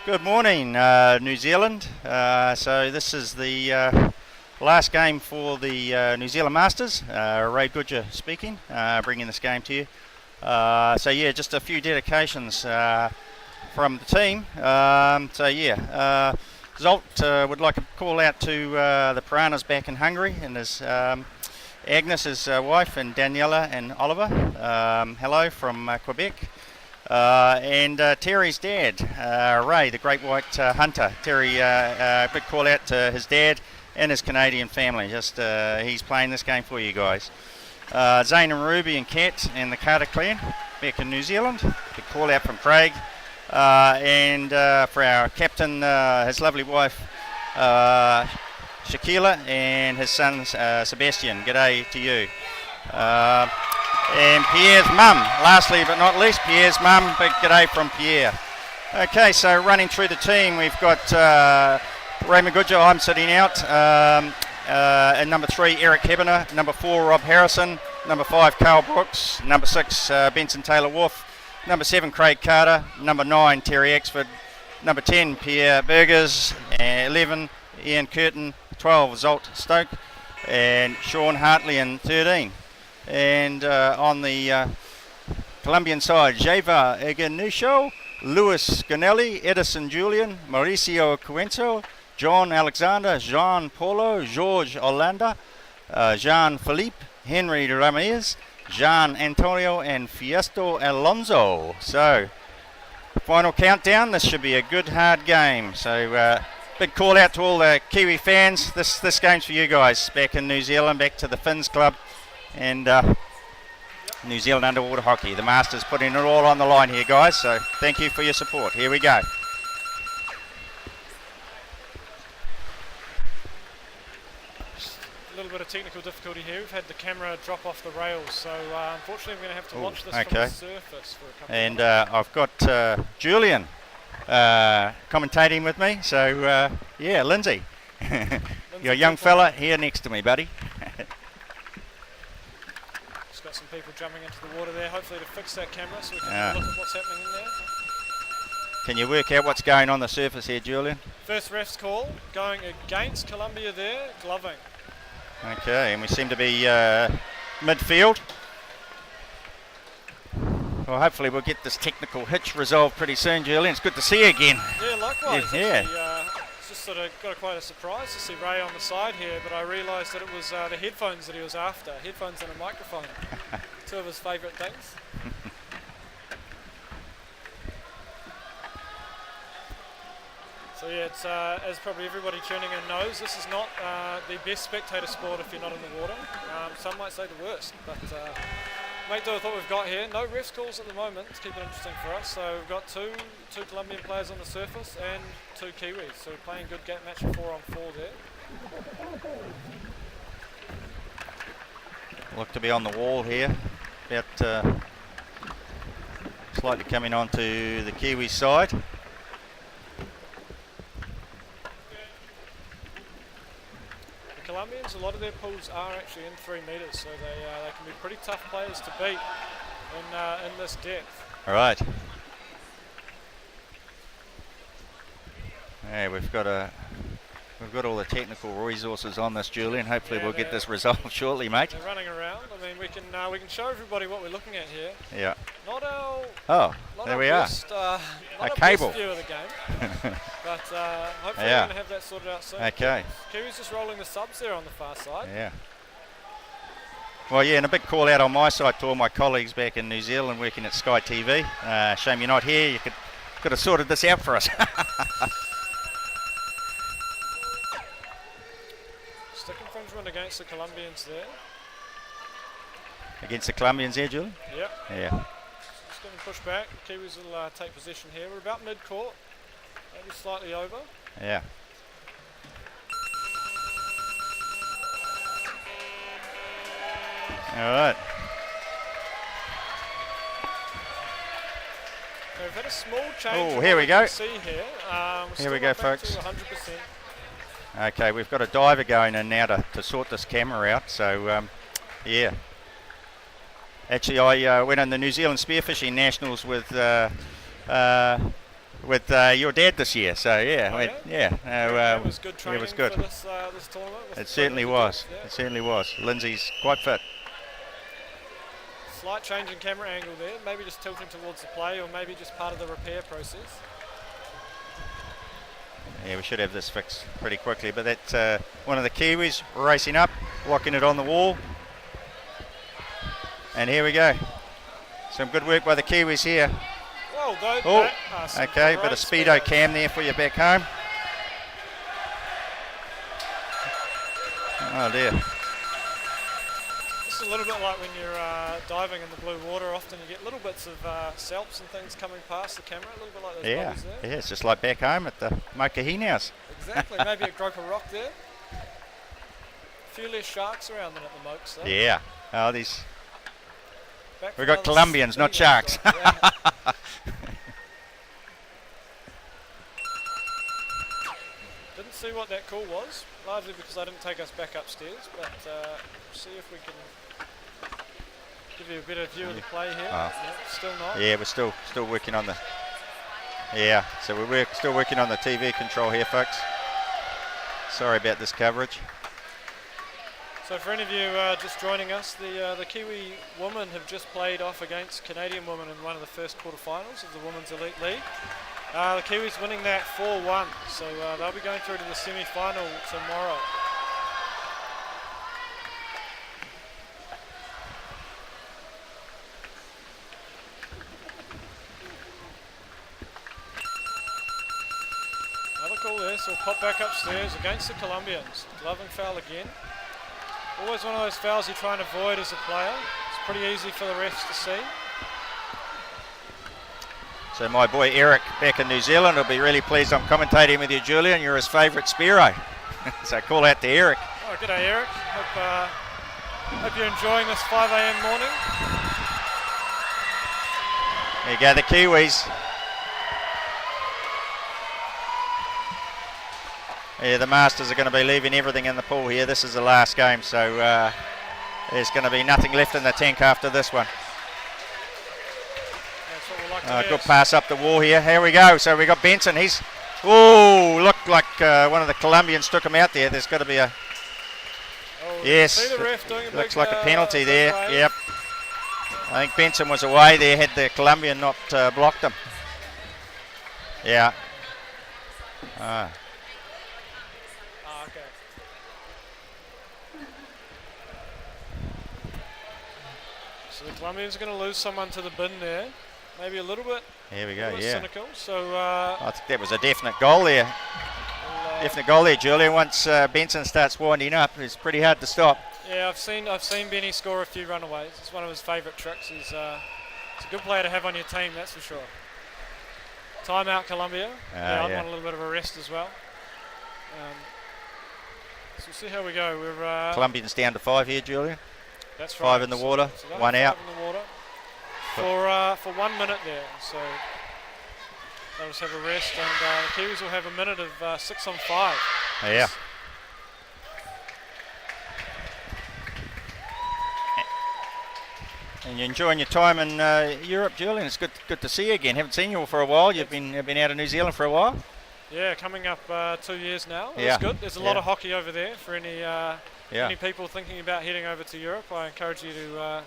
Good morning, New Zealand. So this is the last game for the New Zealand Masters. Ray Goodger speaking, bringing this game to you. So yeah, just a few dedications from the team. Zolt would like to call out to the Piranhas back in Hungary, and his Agnes, his wife, and Daniela and Oliver. Hello from Quebec. And Terry's dad, Ray, the great white hunter. Terry, big call out to his dad and his Canadian family. Just he's playing this game for you guys. Zane and Ruby and Kat and the Carter clan back in New Zealand. Big call out from Craig. And for our captain, his lovely wife, Shakila, and his son, Sebastian. G'day to you. And Pierre's mum, lastly but not least, Pierre's mum. Big g'day from Pierre. Okay, so running through the team, we've got Raymond Goodger, I'm sitting out. And number 3, Eric Hebener. Number 4, Rob Harrison. Number 5, Carl Brooks. Number 6, Benson Taylor-Wolf. Number 7, Craig Carter. Number 9, Terry Axford. Number 10, Pierre Burgers. 11, Ian Curtin. 12, Zolt Stoke. And Sean Hartley in 13. And on the Colombian side, Java Eganicio, Luis Ganelli, Edison Julian, Mauricio Cuenzo, John Alexander, Jean Paulo, George Olanda, Jean Philippe, Henry Ramirez, Jean Antonio, and Fiesto Alonso. So, final countdown. This should be a good, hard game. So, big call out to all the Kiwi fans. This game's for you guys back in New Zealand, back to the Finns Club. And New Zealand Underwater Hockey. The Masters putting it all on the line here, guys. So thank you for your support. Here we go. A little bit of technical difficulty here. We've had the camera drop off the rails, so unfortunately we're going to have to watch this from the surface for a couple of minutes. I've got Julian commentating with me. So yeah, Lindsay. You're a young fella here next to me, buddy. Got some people jumping into the water there, hopefully to fix that camera so we can have a look at what's happening in there. Can you work out what's going on the surface here, Julian? First ref's call, going against Colombia there, gloving. Okay, and we seem to be midfield. Well, hopefully we'll get this technical hitch resolved pretty soon, Julian. It's good to see you again. Yeah, likewise. Yeah. It's just sort of got quite a surprise to see Ray on the side here, but I realised that it was the headphones that he was after. Headphones and a microphone. Two of his favourite things. So yeah, it's as probably everybody tuning in knows, this is not the best spectator sport if you're not in the water. Some might say the worst, but make do with what we've got here. No refs calls at the moment to keep it interesting for us. So we've got two Colombian players on the surface and 2 Kiwis. So we're playing good game match of 4-on-4 there. Look to be on the wall here. About slightly coming onto the Kiwi side. The Colombians, a lot of their pools are actually in 3 metres, so they can be pretty tough players to beat in this depth. All right. Hey, we've got all the technical resources on this, Julian. Hopefully we'll get this resolved shortly, mate. They're running around. I mean, we can show everybody what we're looking at here. Yeah. Not our. Oh, there we are. A cable. Best view of the game. But hopefully we're going to have that sorted out soon. Okay. Kiwi's just rolling the subs there on the far side. Yeah. Well, yeah, and a big call out on my side to all my colleagues back in New Zealand working at Sky TV. Shame you're not here. You could have sorted this out for us. Stick infringement against the Colombians there. Against the Colombians there, Julian? Yep. Yeah. Just going to push back. Kiwis will take possession here. We're about mid-court. Maybe slightly over. Yeah. All right. Now we've had a small change. Oh, here we go. See here. Here we go, folks. 100%. Okay, we've got a diver going in now to sort this camera out. So, yeah. Actually, I went on the New Zealand Spearfishing Nationals with with your dad this year. So yeah, Oh, it was good training it was good. for this tournament. It certainly was. Yeah. It certainly was. Lindsay's quite fit. Slight change in camera angle there, maybe just tilting towards the play, or maybe just part of the repair process. Yeah, we should have this fixed pretty quickly, but that's one of the Kiwis racing up, locking it on the wall. And here we go. Some good work by the Kiwis here. Well, though, oh, okay, bit of speedo cam there for you back home. Oh dear. It's a little bit like when you're diving in the blue water. Often you get little bits of salps and things coming past the camera, a little bit like those bobbies there. Yeah, it's just like back home at the Mokahi house. Exactly, maybe a grope of rock there. A few less sharks around than at the Mokes though. Yeah, oh, these... We've got Colombians, not sharks. Yeah. Didn't see what that call was, largely because I didn't take us back upstairs, but see if we can give you a better view of the play here. No, still not. Yeah, we're still working on the... Yeah, so we're still working on the TV control here, folks. Sorry about this coverage. So for any of you just joining us, the Kiwi women have just played off against Canadian women in one of the first quarterfinals of the Women's Elite League. The Kiwis winning that 4-1, so they'll be going through to the semi-final tomorrow. Another call there, so we'll pop back upstairs against the Colombians. Gloving foul again. Always one of those fouls you try and avoid as a player. It's pretty easy for the refs to see. So my boy Eric back in New Zealand will be really pleased I'm commentating with you, Julian. You're his favourite Spiro. So call out to Eric. Oh, g'day Eric. Hope you're enjoying this 5 a.m. morning. There you go, the Kiwis. Yeah, the Masters are going to be leaving everything in the pool here. This is the last game, so there's going to be nothing left in the tank after this one. That's what we like to Good pass up the wall here. Here we go. So we got Benson. He's... Oh, looked like one of the Colombians took him out there. There's got to be a... Yes, see the ref doing a looks big, like a penalty there. wave. Yep. I think Benson was away there had the Colombian not blocked him. Yeah. Okay. So the Colombians are going to lose someone to the bin there. Maybe a little bit. Here we go, little bit yeah. cynical. So I think that was a definite goal there. Definite goal there, Julian. Once Benson starts winding up, it's pretty hard to stop. yeah, I've seen Benny score a few runaways. It's one of his favourite tricks. He's a good player to have on your team, that's for sure. Timeout, Colombia. I want a little bit of a rest as well. So we'll see how we go. We're Colombians down to 5 here, Julian. That's right. 5 in the water, so 1 out. 5 in the water for 1 minute there. So they'll just have a rest, and the Kiwis will have a minute of 6 on 5. Yeah. And you're enjoying your time in Europe, Julian. It's good to see you again. Haven't seen you for a while. You've been out of New Zealand for a while. Yeah, coming up 2 years now. Yeah. That's good. There's a lot of hockey over there for any people thinking about heading over to Europe. I encourage you to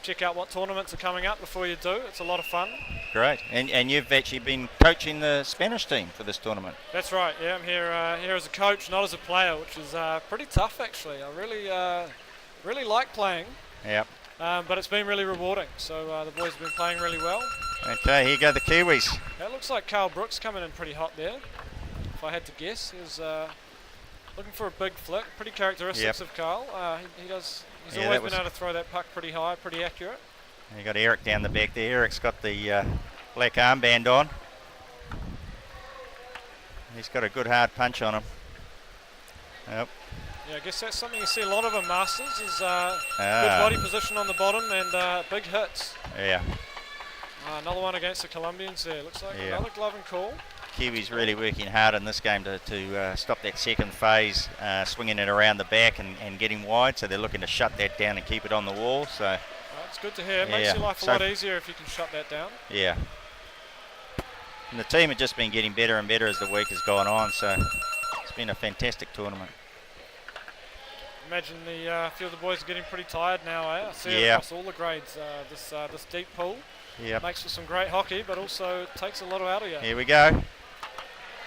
check out what tournaments are coming up before you do. It's a lot of fun. Great. And you've actually been coaching the Spanish team for this tournament. That's right. Yeah, I'm here as a coach, not as a player, which is pretty tough actually. I really like playing. Yep. But it's been really rewarding. So the boys have been playing really well. Okay, here go the Kiwis. It looks like Carl Brooks coming in pretty hot there. If I had to guess, he's looking for a big flick. Pretty characteristics of Carl. He's always been able to throw that puck pretty high, pretty accurate. You got Eric down the back there. Eric's got the black armband on. He's got a good hard punch on him. Yep. Yeah, I guess that's something you see a lot of in Masters is good body position on the bottom and big hits. Yeah. Another one against the Colombians there. Looks like another glove and call. Kiwis really working hard in this game to stop that second phase, swinging it around the back and getting wide. So they're looking to shut that down and keep it on the wall. So it's good to hear. It makes your life a lot easier if you can shut that down. Yeah. And the team have just been getting better and better as the week has gone on, so it's been a fantastic tournament. Imagine a few of the boys are getting pretty tired now, eh? I see it across all the grades. This deep pool makes for some great hockey, but also takes a lot out of you. Here we go.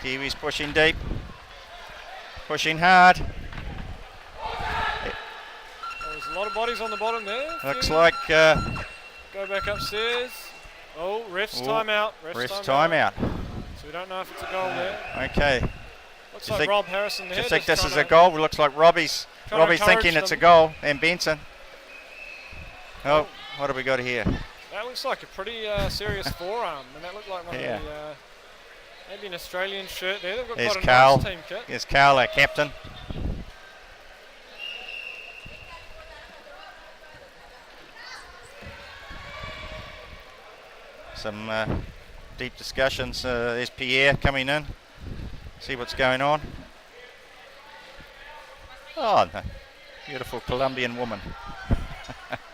Kiwis pushing deep, pushing hard. There's a lot of bodies on the bottom there. Looks like... go back upstairs. Oh, ref's timeout. Ref's timeout. So we don't know if it's a goal there. Okay. Looks like Rob Harrison there. Do you think this is a goal? It looks like Robbie's thinking it's a goal. And Benson. Oh, what have we got here? That looks like a pretty serious forearm. And that looked like one of the... maybe an Australian shirt there. They've got There's quite a Carl. nice team kit. There's Carl, our captain. Some deep discussions. There's Pierre coming in. See what's going on. Oh, no. Beautiful Colombian woman.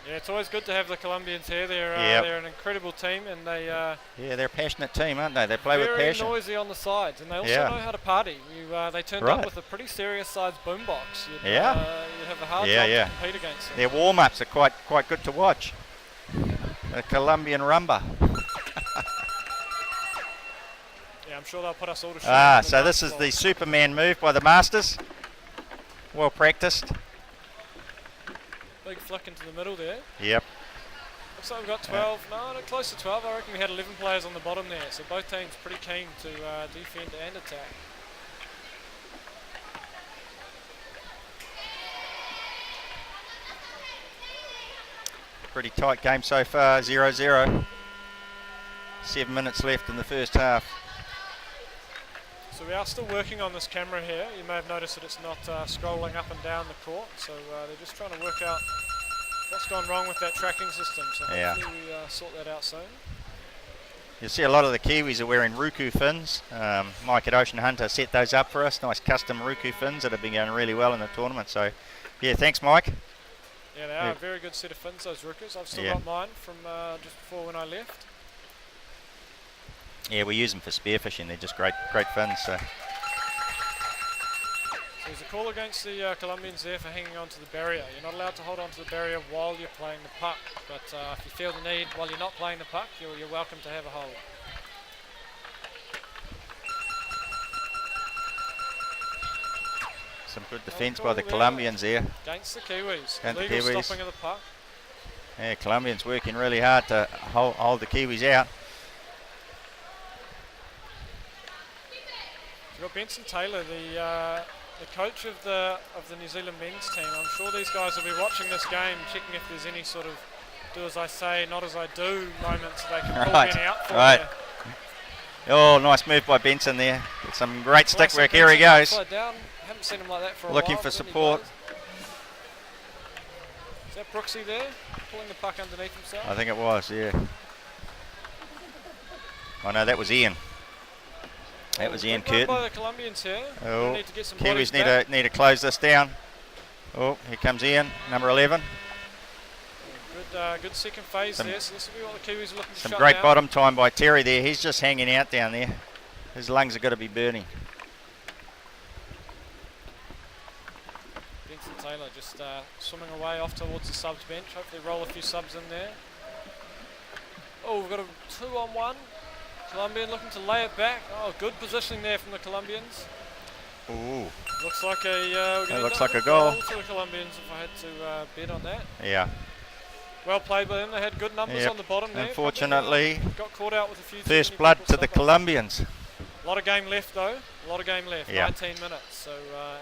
Yeah, it's always good to have the Colombians here. They're an incredible team, and they're a passionate team, aren't they? They play with passion. Very noisy on the sides, and they also know how to party. They turned up with a pretty serious sized boombox. You'd have a hard time to compete against them. Their warm-ups are quite good to watch. The Colombian rumba. I'm sure they'll put us all to shame. So this is the Superman move by the Masters. Well practiced. Big flick into the middle there. Yep. Looks like we've got 12, close to 12. I reckon we had 11 players on the bottom there, so both teams pretty keen to defend and attack. Pretty tight game so far, 0-0. 7 minutes left in the first half. So we are still working on this camera here. You may have noticed that it's not scrolling up and down the court. So they're just trying to work out what's gone wrong with that tracking system. So hopefully we sort that out soon. You'll see a lot of the Kiwis are wearing Ruku fins. Mike at Ocean Hunter set those up for us. Nice custom Ruku fins that have been going really well in the tournament. So, yeah, thanks, Mike. Yeah, they are a very good set of fins, those Rukus. I've still got mine from just before when I left. Yeah, we use them for spearfishing. They're just great fins. So there's a call against the Colombians there for hanging on to the barrier. You're not allowed to hold on to the barrier while you're playing the puck, but if you feel the need while you're not playing the puck, you're welcome to have a hold. Some good defence by the Colombians there. Against the Kiwis. Against Legal the Kiwis. stopping of the puck. Yeah, Colombians working really hard to hold the Kiwis out. We've got Benson Taylor, the coach of the New Zealand men's team. I'm sure these guys will be watching this game, checking if there's any sort of do as I say, not as I do moments that they can pull Benny out for. There. Oh, nice move by Benson there. Get some great stick work. Here he goes. Down. Haven't seen him like that for a Looking while, for support. Is that Brooksy there, pulling the puck underneath himself? I think it was, yeah. Oh no, that was Ian. That was Ian Curtin. By the Colombians here. Oh, need to get some Kiwis need to close this down. Oh, here comes Ian, number 11. Good second phase there. So this will be what the Kiwis are looking to Some shut great down. bottom time by Terry there. He's just hanging out down there. His lungs are going to be burning. Benson Taylor just swimming away off towards the subs bench. Hopefully roll a few subs in there. Oh, we've got a 2-on-1. Colombian looking to lay it back. Oh, good positioning there from the Colombians. Ooh. Looks like that looks like a goal to the Colombians if I had to bet on that. Yeah. Well played by them. They had good numbers on the bottom there. Unfortunately, got caught out with a few. First blood to the Colombians. A lot of game left though. A lot of game left. Yeah. 19 minutes. So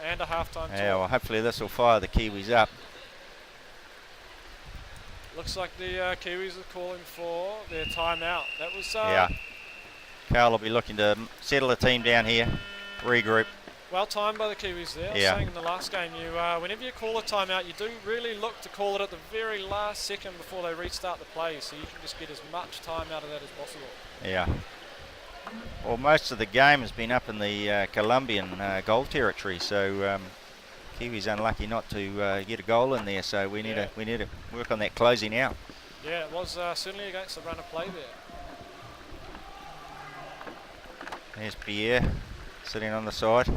and a half-time. Yeah. Well, hopefully this will fire the Kiwis up. Looks like the Kiwis are calling for their timeout. That was. Yeah. Carl will be looking to settle the team down here, regroup. Well timed by the Kiwis there. I was saying in the last game, whenever you call a timeout, you do really look to call it at the very last second before they restart the play, so you can just get as much time out of that as possible. Yeah. Well, most of the game has been up in the Colombian goal territory, so Kiwis unlucky not to get a goal in there. So we need to work on that closing out. Yeah, it was certainly against the run of play there. There's Pierre sitting on the side.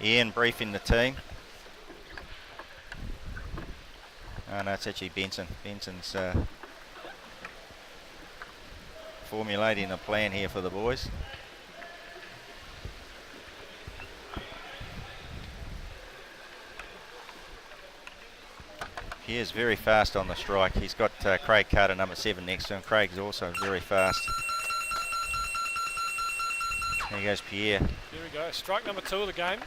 Ian briefing the team. Oh no, it's actually Benson. Benson's formulating a plan here for the boys. Pierre's very fast on the strike. He's got Craig Carter, number 7, next to him. Craig's also very fast. There goes Pierre. Here we go. Strike number 2 of the game.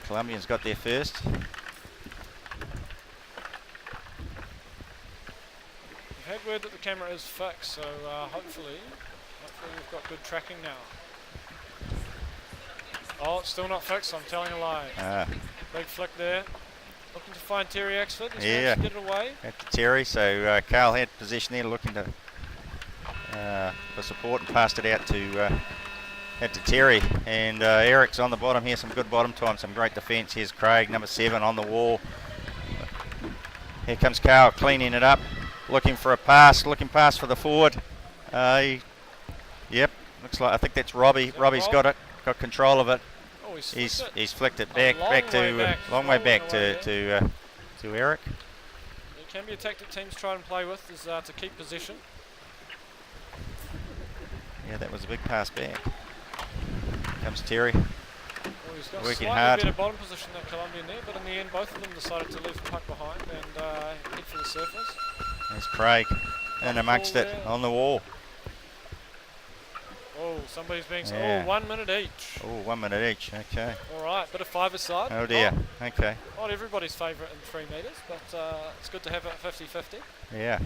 Colombians got there first. We've had word that the camera is fixed, so hopefully we've got good tracking now. Oh, it's still not fixed, I'm telling a lie. Big flick there. Looking to find Terry Axford. He's managed to get it away. Back to Terry. So Carl had possession there, looking to for support, and passed it out to Terry. And Eric's on the bottom here. Some good bottom time, some great defence. Here's Craig, number 7, on the wall. Here comes Carl cleaning it up, looking for a pass, looking pass for the forward. Yep, looks like, I think that's Robbie. Robbie's got it, got control of it. Oh, He's flicked it back to long way back to Eric. It can be a tactic teams try and play with, is to keep possession. Yeah, that was a big pass back. Comes Terry. Well, he's got working slightly hard. better bottom position than Colombian there, but in the end both of them decided to leave the puck behind and head for the surface. There's Craig in amongst it on the wall. Oh, somebody's being... Yeah. Oh, 1 minute each. Oh, 1 minute each, okay. All right, bit of five-a-side. Oh dear, okay. Not everybody's favourite in 3 metres, but it's good to have it 50-50. Yeah.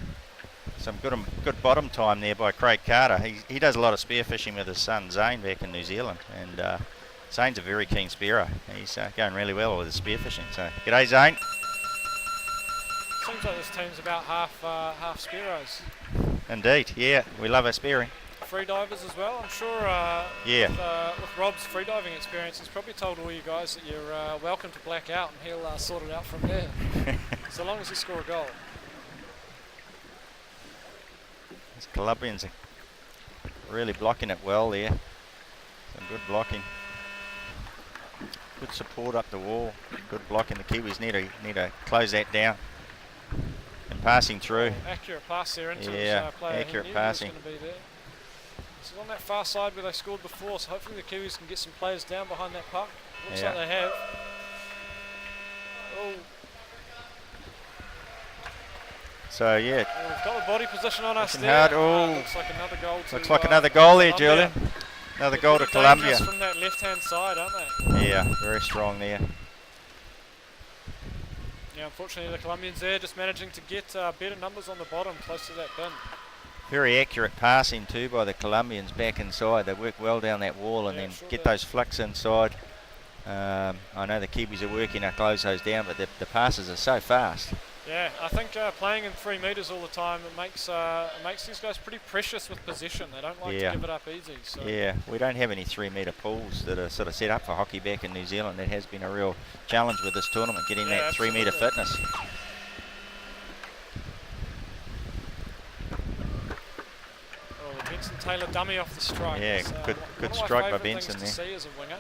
Some good bottom time there by Craig Carter. He does a lot of spear fishing with his son Zane back in New Zealand, and Zane's a very keen spearer. He's going really well with his spear fishing. So, g'day Zane. Seems like this team's about half spearos. Indeed, yeah, we love our spearing. Free divers as well. I'm sure with Rob's freediving experience, he's probably told all you guys that you're welcome to black out, and he'll sort it out from there. So long as you score a goal. These Colombians are really blocking it well there. Some good blocking. Good support up the wall. Good blocking. The Kiwis need to close that down. And passing through. Accurate pass there into his player. Accurate passing. This is on that far side where they scored before, so hopefully the Kiwis can get some players down behind that puck. Looks like they have. Oh. So yeah. We've got the body position on us there. Hard. Oh. Looks like another goal. Looks like another goal there, Julian. Another goal to Colombia. From that left-hand side, aren't they? Yeah, very strong there. Yeah, unfortunately the Colombians there just managing to get better numbers on the bottom, close to that bin. Very accurate passing too by the Colombians back inside. They work well down that wall and then get those flicks inside. I know the Kiwis are working to close those down, but the passes are so fast. Yeah, I think playing in 3 metres all the time, it makes these guys pretty precious with possession. They don't like to give it up easy. So. Yeah, we don't have any 3 metre pools that are sort of set up for hockey back in New Zealand. That has been a real challenge with this tournament, getting that 3 metre fitness. Benson Taylor dummy off the strike. Yeah, good strike by Benson there. To see as a winger.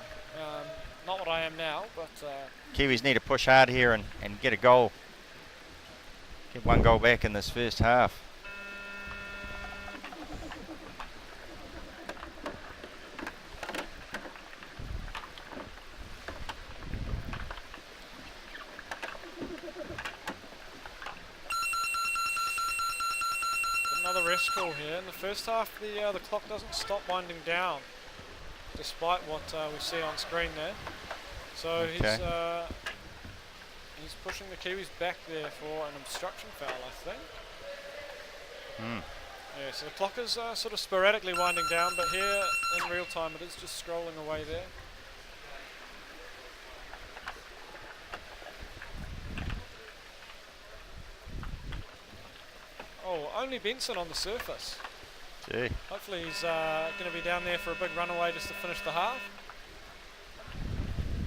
Not what I am now, but Kiwis need to push hard here and get a goal. Get 1 goal back in this first half. Another rest call here. In the first half, the clock doesn't stop winding down, despite what we see on screen there. So he's pushing the Kiwis back there for an obstruction foul, I think. Yeah, so the clock is sort of sporadically winding down, but here in real time it is just scrolling away there. Oh, only Benson on the surface. Gee. Hopefully he's going to be down there for a big runaway just to finish the half.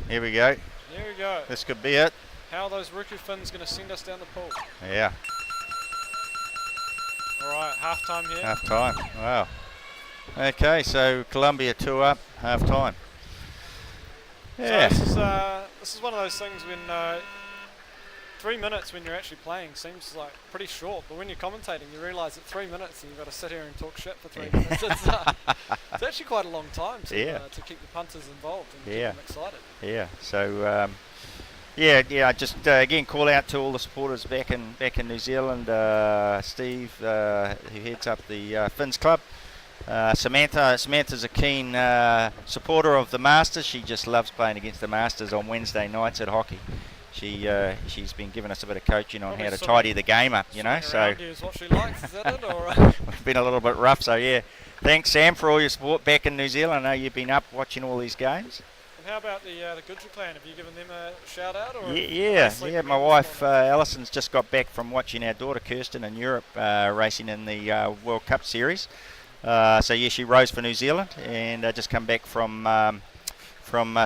Here we go. Here we go. This could be it. How are those Ruku fins going to send us down the pool? Yeah. All right, half time here. Half time. Wow. Okay, so Colombia 2 up, half time. Yeah. So this is one of those things when 3 minutes when you're actually playing seems like pretty short, but when you're commentating, you realise that 3 minutes and you've got to sit here and talk shit for 3 minutes. It's actually quite a long time to keep the punters involved and keep them excited. Yeah. So. Yeah. Just again, call out to all the supporters back in New Zealand. Steve, who heads up the Finns Club. Samantha's a keen supporter of the Masters. She just loves playing against the Masters on Wednesday nights at hockey. She's been giving us a bit of coaching on how to tidy the game up, you know. So is what she likes, is that it? Or we've been a little bit rough. So yeah, thanks Sam for all your support back in New Zealand. I know you've been up watching all these games. And how about the Goodry clan? Have you given them a shout out? Or yeah. My wife Alison's just got back from watching our daughter Kirsten in Europe racing in the World Cup series. So yeah, she rose for New Zealand and just come back from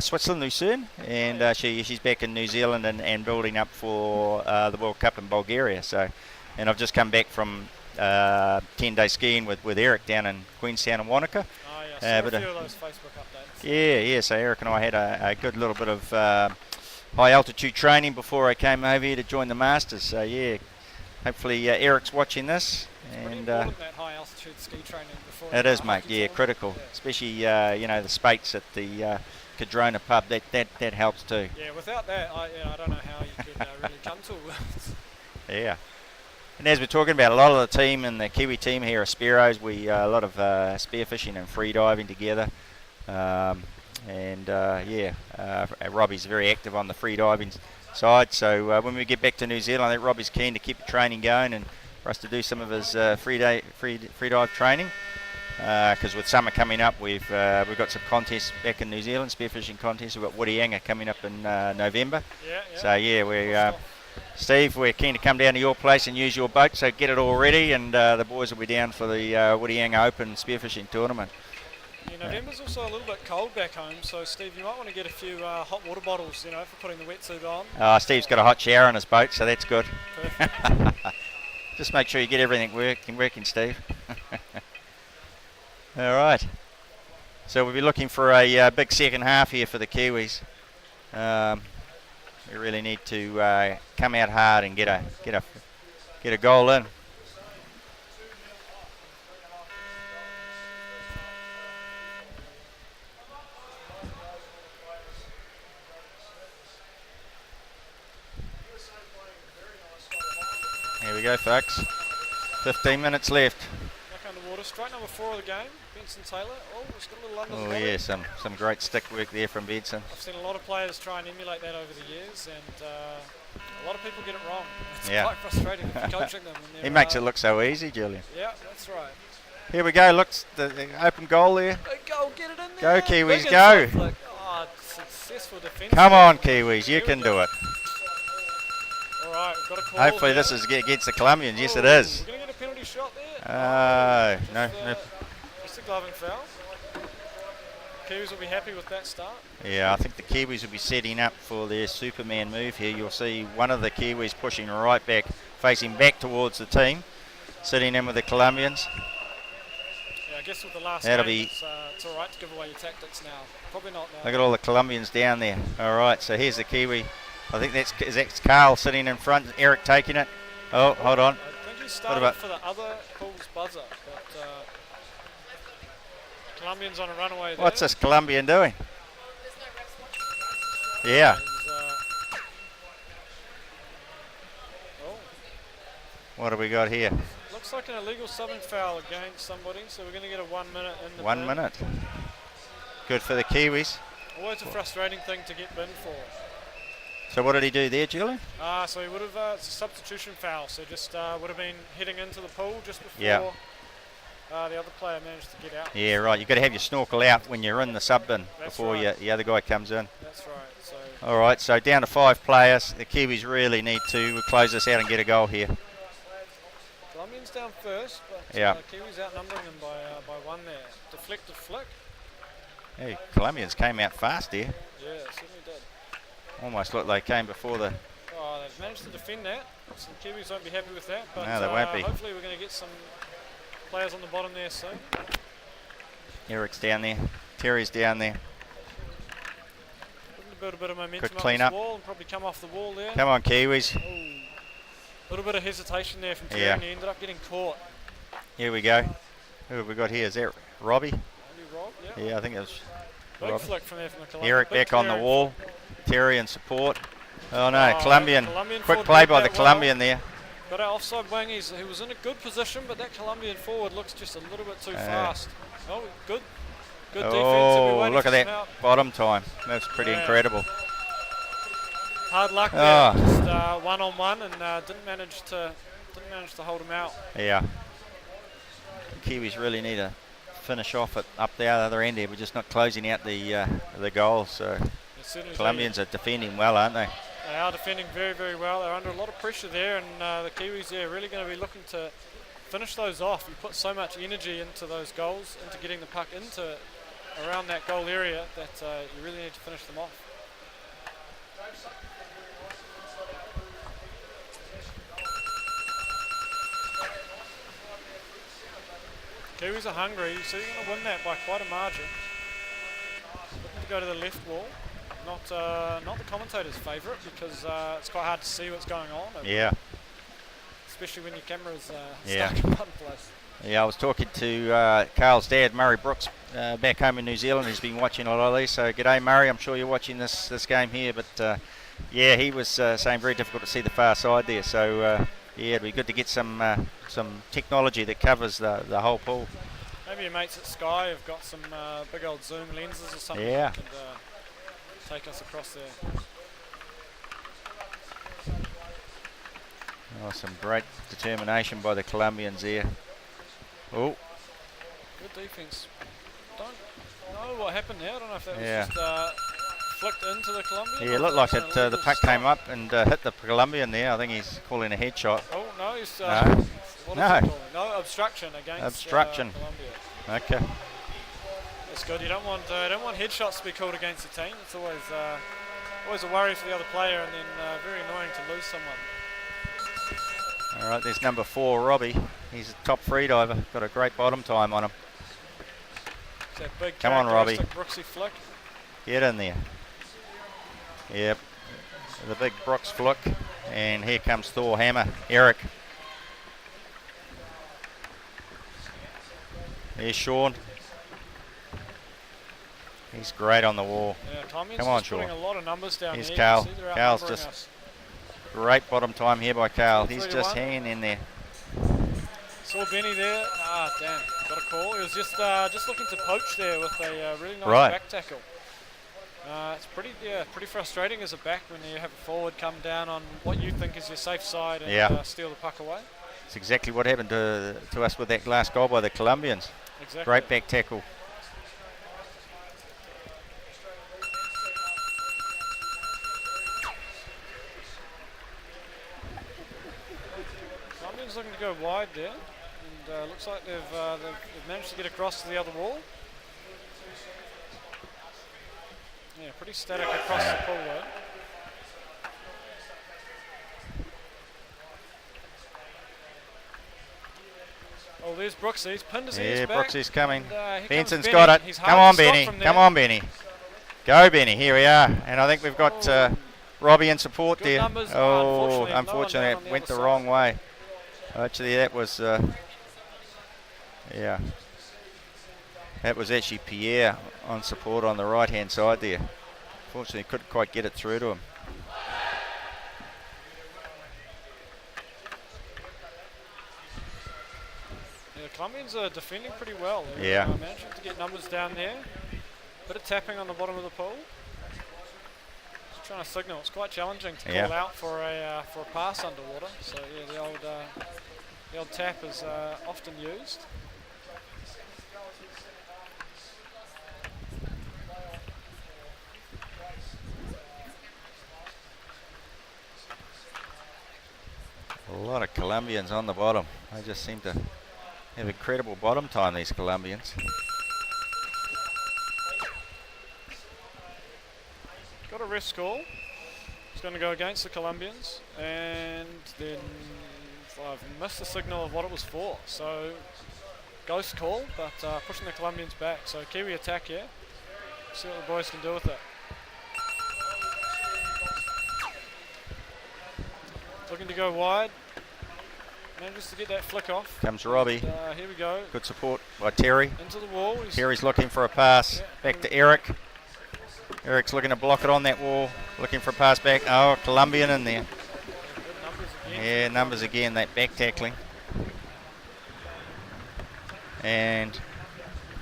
Switzerland, Lucerne, and she's back in New Zealand and building up for the World Cup in Bulgaria. So, and I've just come back from 10-day skiing with Eric down in Queenstown and Wanaka. Oh yeah, so a few of those Facebook updates. Yeah. So Eric and I had a good little bit of high altitude training before I came over here to join the Masters. So yeah, hopefully Eric's watching this. And that high altitude ski training before. It is, mate. Yeah, critical. Yeah. Especially the spates at the Cadrona pub. That helps too. Yeah, without that, I don't know how you could really come to it. Yeah. And as we're talking about, a lot of the team and the Kiwi team here are Spearos. We a lot of spearfishing and free diving together. Robbie's very active on the free diving side. So when we get back to New Zealand, I think Robbie's keen to keep the training going and for us to do some of his free dive training. Because with summer coming up, we've got some contests back in New Zealand, spearfishing contests. We've got Woodianga coming up in November. Yeah. So yeah, Steve, we're keen to come down to your place and use your boat. So get it all ready, and the boys will be down for the Woodianga Open spearfishing tournament. Yeah, November's also a little bit cold back home, so Steve, you might want to get a few hot water bottles, for putting the wetsuit on. Steve's got a hot shower on his boat, so that's good. Perfect. Just make sure you get everything working, Steve. All right. So we'll be looking for a big second half here for the Kiwis. We really need to come out hard and get a goal in. Here we go, folks. 15 minutes left. Back underwater. Strike number 4 of the game, Benson Taylor. Oh, it's got a little under the body. Yeah, some great stick work there from Benson. I've seen a lot of players try and emulate that over the years, and a lot of people get it wrong. It's quite frustrating if you're coaching them. He makes it look so easy, Julian. Yeah, that's right. Here we go. Looks the open goal there. Go, get it in there. Go, Kiwis, go. Successful defence. Come on, Kiwis, you can do it. All right, we've got a call. Hopefully this is against the Colombians. Yes, it is. We're going to get a penalty shot there. No. Just a gloving foul. Kiwis will be happy with that start. Yeah, I think the Kiwis will be setting up for their Superman move here. You'll see one of the Kiwis pushing right back, facing back towards the team, sitting in with the Colombians. Yeah, I guess with the last That'll game, it's all right to give away your tactics now. Probably not now. Look at all the Colombians down there. All right, so here's the Kiwi. I think that's Carl sitting in front, Eric taking it. Oh, hold on. I think he started for the other pool's buzzer, but Colombian's on a runaway there. What's this Colombian doing? Yeah. What have we got here? Looks like an illegal subbing foul against somebody, so we're going to get a 1 minute in the 1 minute. Good for the Kiwis. Always a frustrating thing to get binned for. So what did he do there, Julian? So he would have, it's a substitution foul, so just would have been heading into the pool just before the other player managed to get out. Yeah, right. You've got to have your snorkel out when you're in the sub bin before the other guy comes in. That's right. So all right, so down to 5 players. The Kiwis really need to close this out and get a goal here. Colombians down first, but Kiwis outnumbering them by 1 there. Deflected flick. Hey, Colombians came out fast here. Yeah, certainly did. Almost looked they came before the... Oh, they've managed to defend that. So the Kiwis won't be happy with that. But no, they won't be. Hopefully we're going to get some players on the bottom there soon. Eric's down there. Terry's down there. Looking to build a bit of momentum Quick up clean this up. wall and probably come off the wall there. Come on, Kiwis. A little bit of hesitation there from Terry, Yeah. and he ended up getting caught. Here we go. Who have we got here? Is that Robbie? Maybe Rob, yeah. Yeah, I think it was Big Robbie. flick from there from the Colombian. Eric Big back on the clearing. wall. Terry in support. Oh no, Oh, Colombian. Colombian Quick forward play did by the that well. Colombian there. Got our offside wing. He was in a good position, but that Colombian forward looks just a little bit too fast. Oh, good defense. Oh, look at that bottom time. That's pretty incredible. Hard luck there. Oh. Just one-on-one, and didn't manage to hold him out. Yeah. Kiwis really need to finish off it up the other end here. We're just not closing out the goals. So Colombians are defending well, aren't they? They are defending very, very well. They're under a lot of pressure there, and the Kiwis there are really going to be looking to finish those off. You put so much energy into those goals, into getting the puck into around that goal area, that you really need to finish them off. Kiwis are hungry, so you're going to win that by quite a margin. Looking to go to the left wall. Not the commentator's favourite, because it's quite hard to see what's going on. Yeah. Especially when your camera's stuck Yeah. in one place. Yeah, I was talking to Carl's dad, Murray Brooks, back home in New Zealand. He's been watching a lot of these. So g'day, Murray. I'm sure you're watching this game here. But yeah, he was saying very difficult to see the far side there. So yeah, it'd be good to get some technology that covers the whole pool. Maybe your mates at Sky have got some big old zoom lenses or something. Yeah. That could take us across there. Oh, some great determination by the Colombians there. Oh. Good defence. Don't know what happened there. I don't know if that Yeah. was just flicked into the Colombian. Yeah, it or looked if like was it. an The illegal puck stop. came up and hit the Colombian there. I think he's calling a headshot. Oh no, he's No. what is No. he calling? No, obstruction against Obstruction. Colombia. Okay. That's good. You don't want headshots to be called against the team. It's always a worry for the other player, and then very annoying to lose someone. All right, there's number 4, Robbie. He's a top free diver. Got a great bottom time on him. It's that big Come on, Robbie. Brooksy flick. Get in there. Yep. The big Brooks flick. And here comes Thor Hammer. Eric. There's Sean. He's great on the wall. Yeah, Tommy's Come on, just putting Sean. a lot of numbers down Here's here. Carl. You can see they're Carl's outnumbering just us. great bottom time here by Carl. He's 3-1. just hanging in there. Saw Benny there. Ah, damn. Got a call. He was just looking to poach there with a really nice Right. back tackle. It's pretty frustrating as a back when you have a forward come down on what you think is your safe side and steal the puck away. It's exactly what happened to us with that last goal by the Colombians. Exactly. Great back tackle. Colombians looking to go wide there, and looks like they've managed to get across to the other wall. Yeah, pretty static across the pool though. Oh, there's Brooksy. He's pinned his ears Yeah, back. Brooksy's coming. And, here comes Benson's Benny. got it. He's Come hard on, to stop Benny. from there. Come on, Benny. Go, Benny. Here we are. And I think we've got Robbie in support Good there. numbers. Oh, Unfortunately, no one down unfortunately, on it the went other the side. wrong way. Actually, that was, yeah. That was actually Pierre on support on the right-hand side there. Unfortunately, couldn't quite get it through to him. Yeah, the Colombians are defending pretty well. They're, Yeah. managing to get numbers down there. Bit of tapping on the bottom of the pool. Just trying to signal. It's quite challenging to Yeah. call out for a pass underwater. So yeah, the old tap is often used. A lot of Colombians on the bottom. They just seem to have incredible bottom time, these Colombians. Got a rest call. It's going to go against the Colombians, and then I've missed the signal of what it was for. So ghost call, but pushing the Colombians back. So Kiwi attack here. See what the boys can do with it. Looking to go wide. Manages to get that flick off. Comes Robbie. And, here we go. Good support by Terry. Into the wall. Terry's looking for a pass. Back to Eric. Eric's looking to block it on that wall. Looking for a pass back. Oh, Colombian in there. Yeah, numbers again, that back tackling. And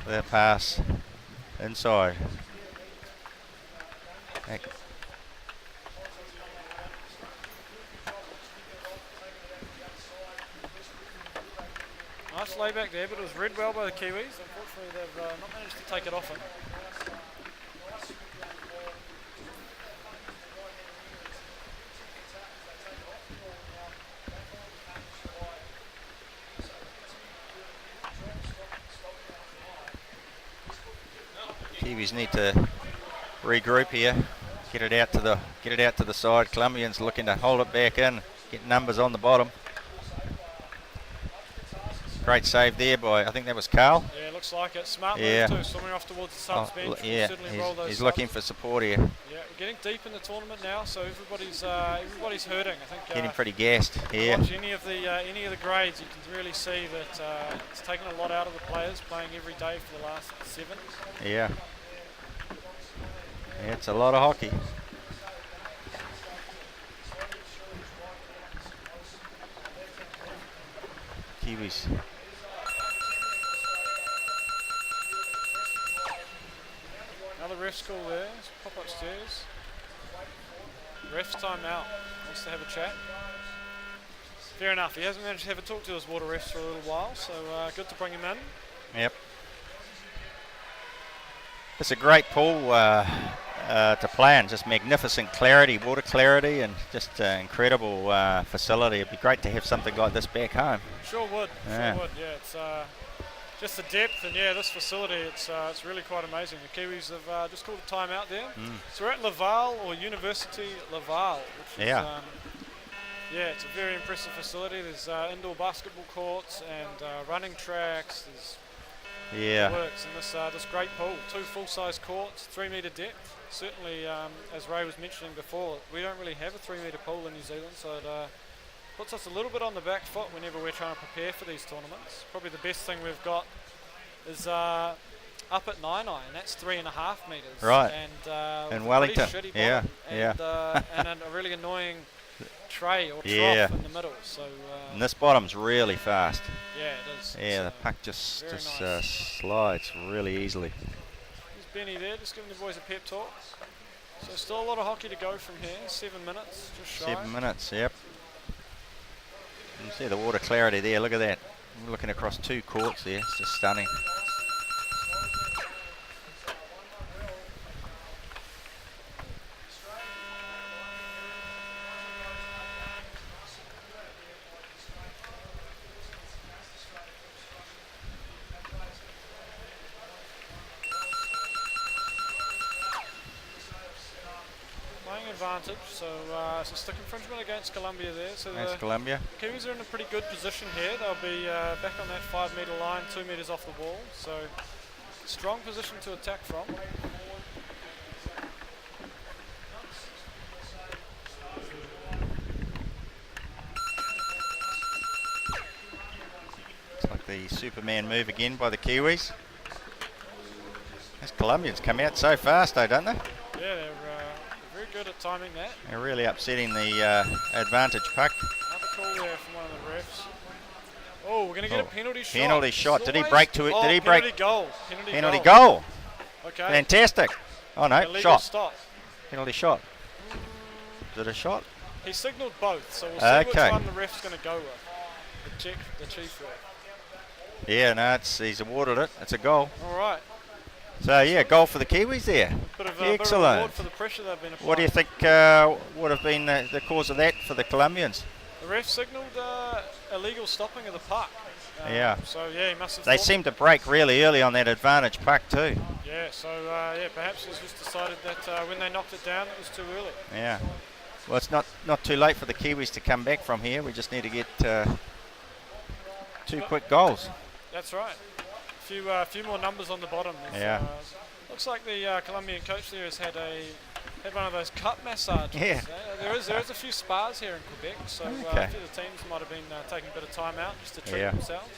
the pass inside. Back. Nice layback there, but it was read well by the Kiwis. Unfortunately, they've not managed to take it off him. Kiwis need to regroup here. Get it out to the side. Colombians looking to hold it back in. Get numbers on the bottom. Great save there by, I think that was Carl. Yeah, looks like it. Smart move too, swimming off towards the subs bench. Yeah, he's looking for support here. Yeah, we're getting deep in the tournament now, so everybody's hurting. I think getting pretty gassed here. Watch any of the grades, you can really see that it's taken a lot out of the players playing every day for the last 7. Yeah, it's a lot of hockey. Kiwis. Another ref's call there. Let's pop upstairs. Ref's timeout. Wants to have a chat. Fair enough. He hasn't managed to have a talk to his water refs for a little while, so good to bring him in. Yep. It's a great pool to play in. Just magnificent clarity, water clarity, and just incredible facility. It'd be great to have something like this back home. Sure would. Yeah, it's just the depth, and this facility. It's really quite amazing. The Kiwis have just called a timeout there. So we're at Laval, or University Laval, which is it's a very impressive facility. There's indoor basketball courts and running tracks. It works in this great pool. 2 full-size courts, 3 metre depth. Certainly, as Ray was mentioning before, we don't really have a 3 metre pool in New Zealand, so it puts us a little bit on the back foot whenever we're trying to prepare for these tournaments. Probably the best thing we've got is up at Nainai, and that's 3.5 metres. Right. And in Wellington. And a really annoying tray or trough in the middle. So and this bottom's really fast. Yeah, it is. Yeah, the puck just slides really easily. There's Benny there, just giving the boys a pep talk. So still a lot of hockey to go from here. 7 minutes, just shy. 7 minutes, yep. You can see the water clarity there. Look at that. We're looking across 2 courts there. It's just stunning. Advantage, so it's a stick infringement against Colombia there. So that's Colombia. Kiwis are in a pretty good position here. They'll be back on that 5 metre line, 2 metres off the ball. So strong position to attack from. It's like the Superman move again by the Kiwis. Those Colombians come out so fast though, don't they? Yeah, they're very good at timing that. They're really upsetting the advantage puck. Another call there from one of the refs. Oh, we're going to get a penalty shot. Penalty shot. Did he break to it? Did he penalty break? Goal. Penalty goal. Okay. Fantastic. Oh no, illegal shot. Stop. Penalty shot. Is it a shot? He signalled both, so we'll see which one the ref's going to go with. The chief ref. Yeah, no, he's awarded it. It's a goal. All right. So yeah, goal for the Kiwis there. Excellent. Bit of reward for the pressure they've been applying. What do you think would have been the cause of that for the Colombians? The ref signalled illegal stopping of the puck. So yeah, he must have. They seemed to break really early on that advantage puck too. Yeah. So perhaps he's just decided that when they knocked it down, it was too early. Yeah. Well, it's not too late for the Kiwis to come back from here. We just need to get 2 quick goals. That's right. A few more numbers on the bottom. Yeah. Looks like the Colombian coach there has had one of those cup massages. Yeah. There is a few spas here in Quebec, so Okay. a few of the teams might have been taking a bit of time out just to treat Yeah. themselves.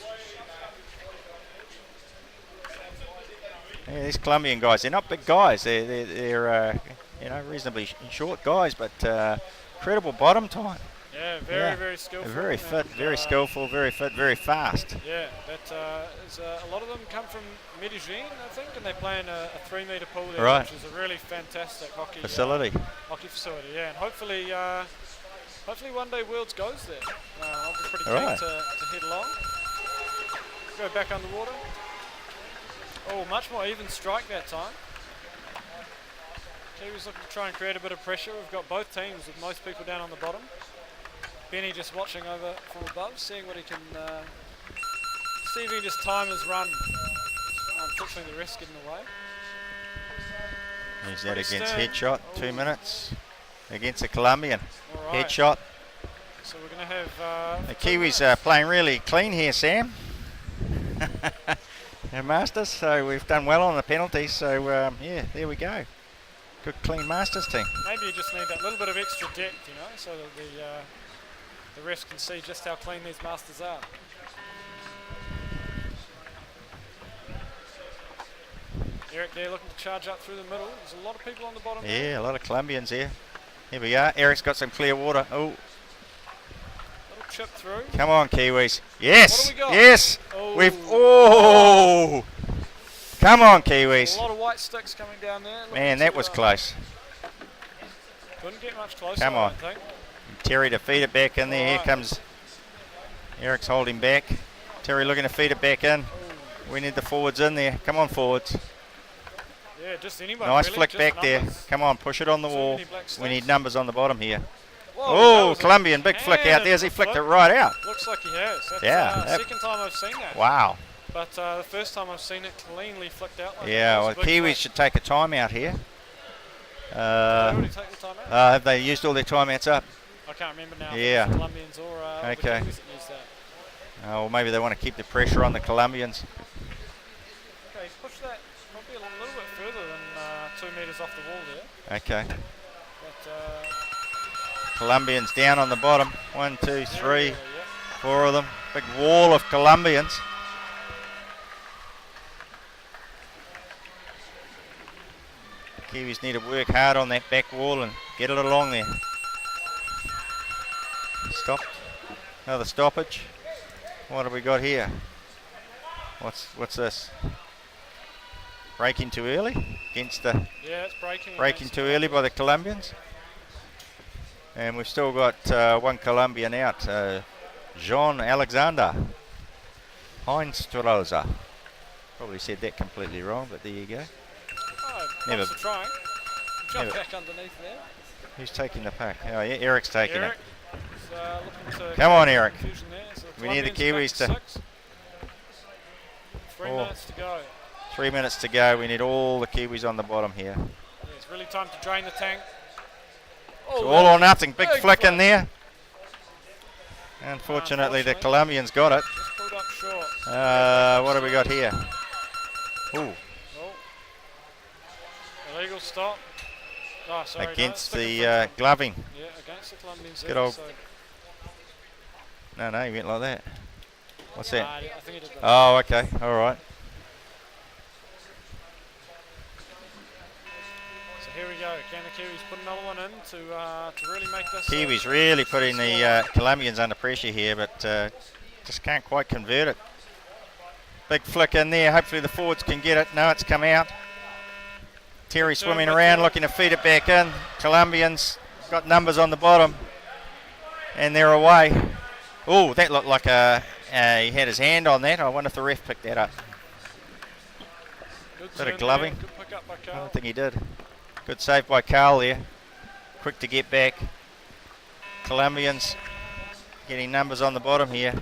Yeah, these Colombian guys, they're not big guys. They're reasonably short guys, but incredible bottom time. Yeah, very skillful. Very fit, very skillful, very fit, very fast. Yeah, a lot of them come from Medellin, I think, and they play in a 3-meter pool there, Right. which is a really fantastic hockey Facility. facility. Yeah, and hopefully one day Worlds goes there. I'll be pretty keen Right. to head along. Go back underwater. Oh, much more even strike that time. Kiwis looking to try and create a bit of pressure. We've got both teams with most people down on the bottom. Benny just watching over from above, seeing what he can see if he can just time his run. Unfortunately, the rest get in the way. Use that Pretty against stern. headshot. 2 minutes against the Colombian. All right. Headshot. So we're going to have The Kiwis are playing really clean here, Sam. They're Masters, so we've done well on the penalties. So yeah, there we go. Good clean Masters team. maybe you just need that little bit of extra depth, so that the rest can see just how clean these Masters are. Eric there looking to charge up through the middle. There's a lot of people on the bottom there. Yeah, a lot of Colombians here. Here we are. Eric's got some clear water. Oh, Little chip through. come on, Kiwis. Yes. What do we got? Yes. Oh. We've. Oh. Come on, Kiwis. A lot of white sticks coming down there. Man, that was close. Couldn't get much closer. Come on. I don't think. Terry to feed it back in there. Here Alright. comes Eric's holding back. Terry looking to feed it back in. We need the forwards in there. Come on, forwards. Yeah, just anyone. Nice really, flick just back there. numbers. Come on, push it on the Too wall. many black We need sticks. numbers on the bottom here. Whoa, that Oh, was a Colombian, big flick out there as he cannon flicked it flick. right out. Looks like he has. That's Yeah, the that- second time I've seen that. Wow. But the first time I've seen it cleanly flicked out like Yeah, that. well, That was a big Kiwis flick. should take a timeout here. Did they already take the time out? Have they used all their timeouts up? I can't remember now. if yeah. it was the Colombians or the Okay. Kiwis that used that. Well, maybe they want to keep the pressure on the Colombians. Okay, push that probably a little bit further than 2 metres off the wall there. Okay. But, Colombians down on the bottom. 1, 2, 3, yeah. 4 of them. Big wall of Colombians. Kiwis need to work hard on that back wall and get it along there. Stopped. Another stoppage. What have we got here? What's this? Breaking too early against the Yeah, it's breaking. breaking against too the- early by the Colombians. And we've still got one Colombian out. Jean Alexander Heinstrauser. Probably said that completely wrong, but there you go. Oh, Never- thanks for trying. Jump never- back underneath there. Who's taking the puck? Oh yeah, Eric's taking Eric it. is looking to Come on, Eric. confusion there. So We need the Colombians Kiwis back to- 6. 3 Oh. minutes to go. 3 minutes to go. We need all the Kiwis on the bottom here. Yeah, it's really time to drain the tank. So Oh, all or nothing. Big big flick in flick. there. Unfortunately, the Unfortunately. Colombians got it. just pulled up short. What have we got here? Ooh, Oh. Illegal stop. Oh, sorry. against no, the gloving. yeah, against the Colombians. Good there, old- so, No, he went like that. What's that? I think he did that. Oh, okay. All right. So here we go. Can the Kiwis put another one in to really make this? Kiwis really putting the Colombians under pressure here, but just can't quite convert it. Big flick in there. Hopefully the forwards can get it. No, it's come out. Terry swimming around, looking to feed it back in. Colombians got numbers on the bottom, and they're away. Oh, that looked like he had his hand on that. I wonder if the ref picked that up. Good Bit of turn gloving. there, Good pick up by I Carl. don't think he did. Good save by Carl there. Quick to get back. Colombians getting numbers on the bottom here.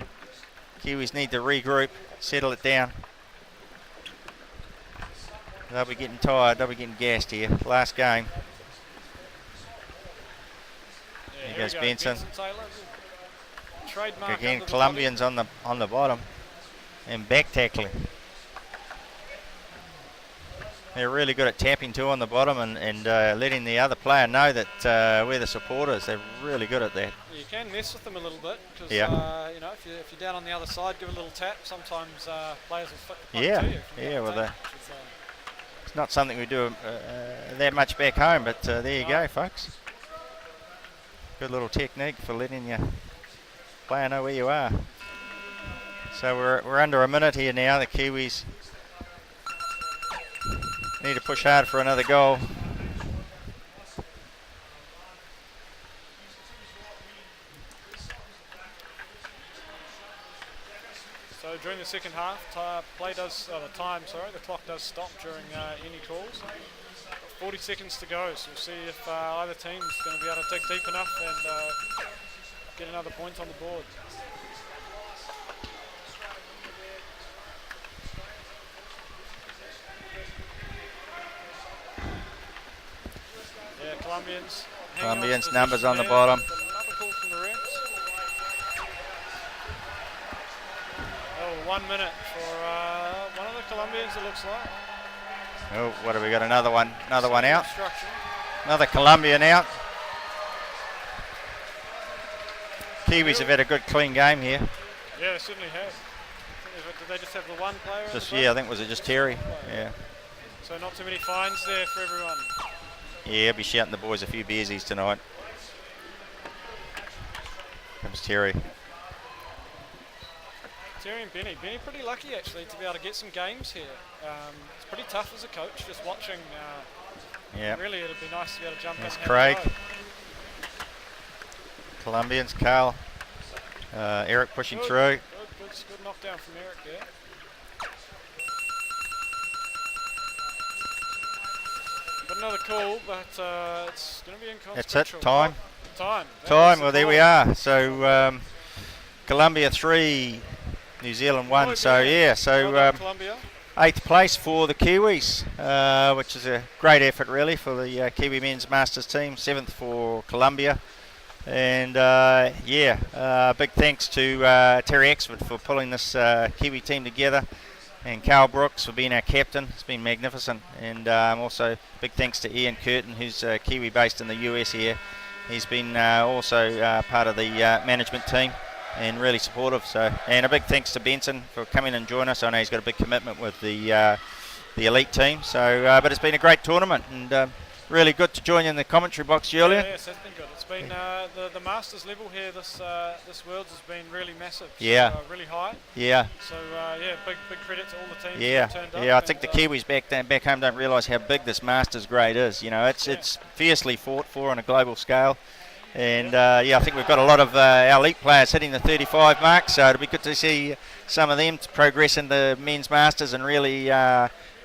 Kiwis need to regroup, settle it down. They'll be getting tired, they'll be getting gassed here. Last game. Yeah, There here goes we go. Benson. Taylor. Trademark Again, under the Colombians on the bottom. and back tackling. They're really good at tapping too on the bottom and letting the other player know that where the support is. They're really good at that. You can mess with them a little bit because you know, if you're down on the other side, give a little tap. Sometimes players will flick the puck to you. Yeah. Well, it's not something we do that much back home, but there you go, folks. Good little technique for letting your player know where you are. So we're under a minute here now. The Kiwis need to push hard for another goal. So during the second half, the clock does stop during any calls. 40 seconds to go, so we'll see if either team's going to be able to dig deep enough and get another point on the board. Yeah, Colombians numbers on the bottom. Another call from the refs. Oh, 1 minute for one of the Colombians, it looks like. Oh, what have we got? Another one out. Another Colombian out. Kiwis have had a good clean game here. Yeah, they certainly have. Did they just have the one player? I think was it just Terry? Yeah. So not too many fines there for everyone. Yeah, I'll be shouting the boys a few beersies tonight. Comes Terry. Terry and Benny. Benny pretty lucky actually to be able to get some games here. It's pretty tough as a coach just watching. Really it'd be nice to be able to jump in. Craig. Colombians, Carl. Eric pushing through. Good knockdown from Eric there. Got another call, but it's going to be inconsequential. That's it. Time. Well, there we are. So Colombia 3, New Zealand 1. So Colombia. 8th place for the Kiwis, which is a great effort really for the Kiwi Men's Masters team. 7th for Colombia. And big thanks to Terry Axford for pulling this Kiwi team together, and Carl Brooks for being our captain. It's been magnificent. And also big thanks to Ian Curtin, who's Kiwi based in the US here. He's been also part of the management team and really supportive. And a big thanks to Benson for coming and joining us. I know he's got a big commitment with the elite team. But it's been a great tournament, and really good to join in the commentary box, Julian. Yes, it's been good. It's been the Masters level here. This Worlds has been really massive. Really high. Yeah. So big credit to all the teams. Yeah. That turned up. Yeah. I think the Kiwis back home don't realise how big this Masters grade is. You know, it's fiercely fought for on a global scale. And I think we've got a lot of our elite players hitting the 35 mark. So it'll be good to see some of them progress in the men's Masters and really.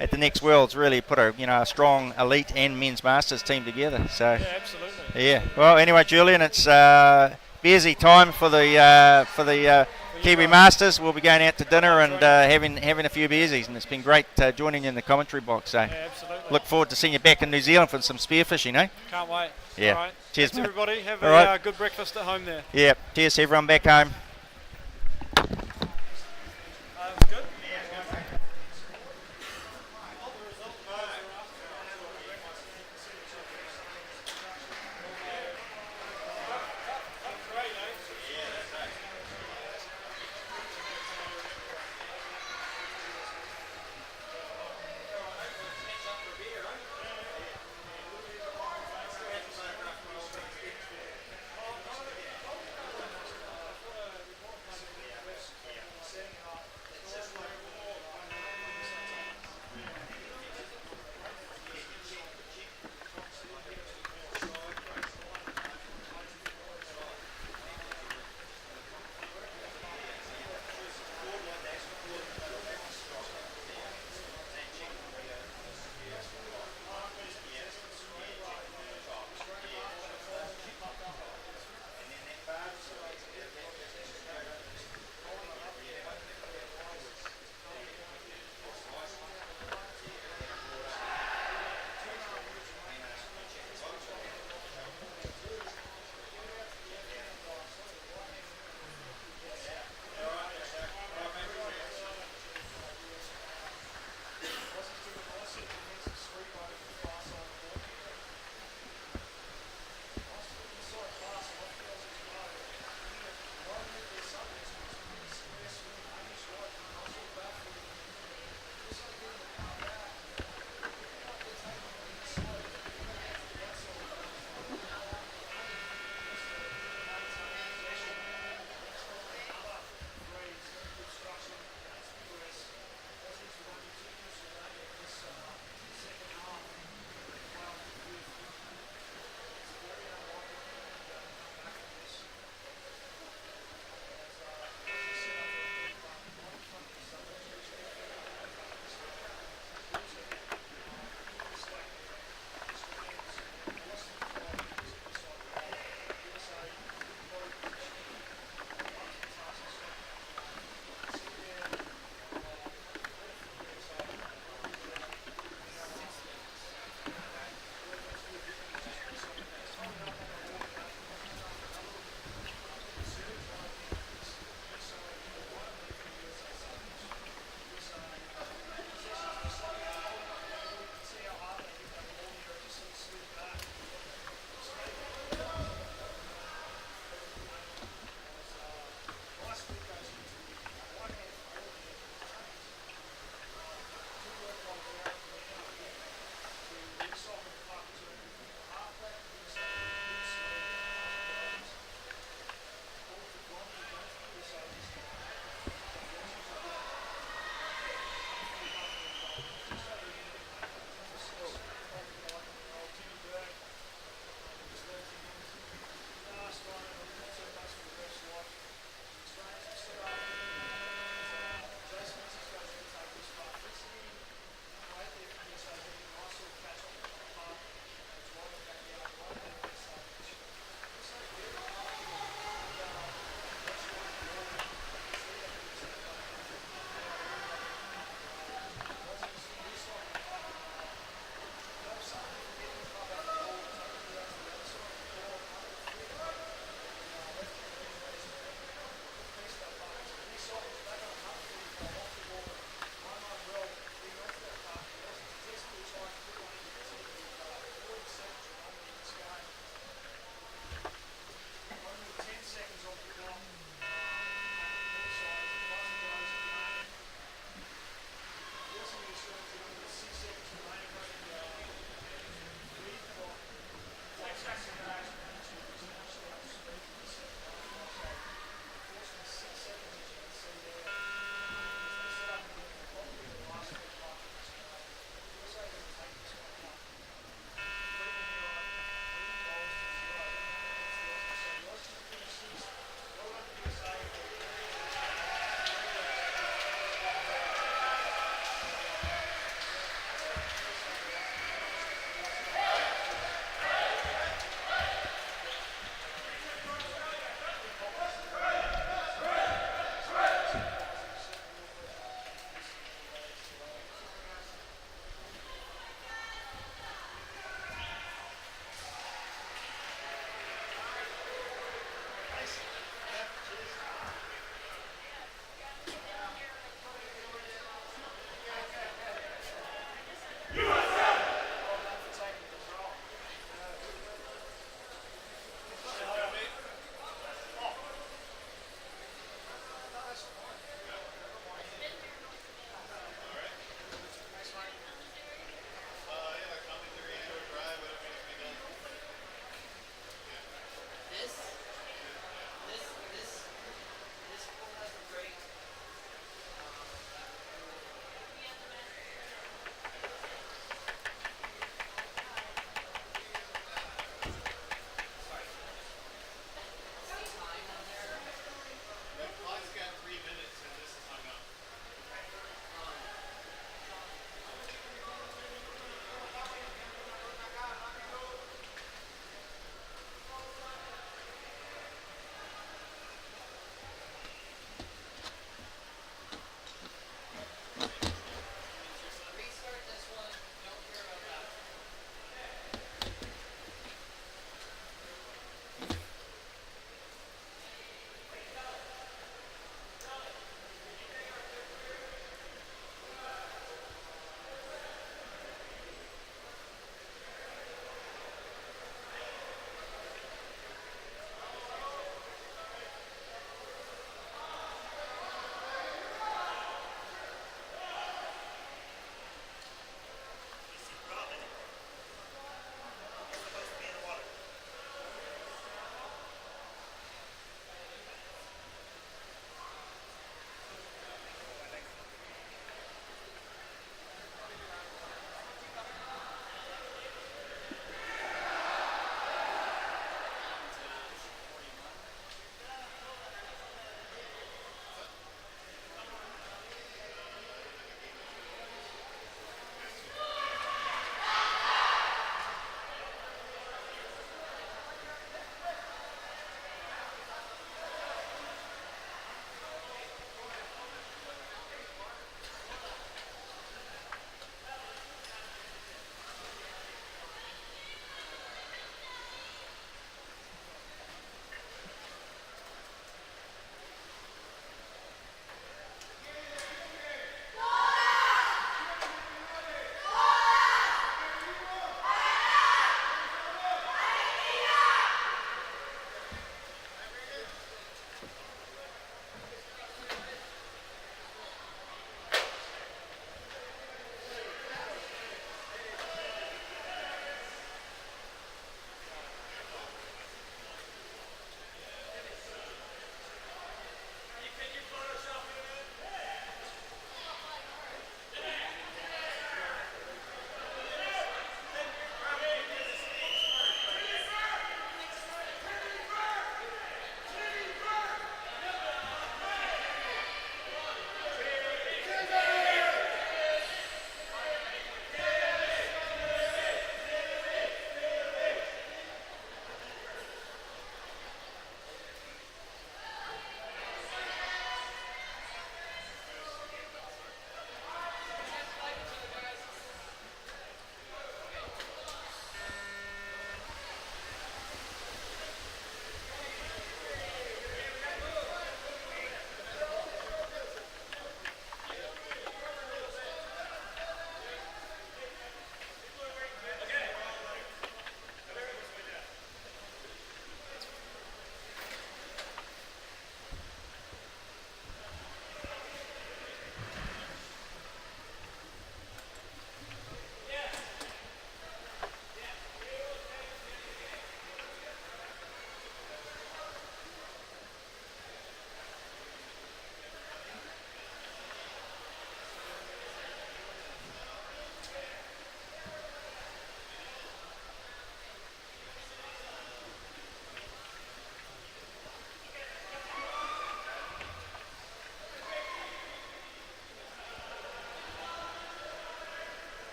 At the next Worlds, really put a strong elite and men's Masters team together. So yeah, absolutely. Yeah. Well, anyway, Julian, it's busy time for the Kiwi Masters. We'll be going out to dinner and having a few beersies, and it's been great joining you in the commentary box. So absolutely. Look forward to seeing you back in New Zealand for some spearfishing, eh? Can't wait. Yeah. All right. Cheers, Thanks, everybody. Have a good breakfast at home there. Yeah. Cheers to everyone back home.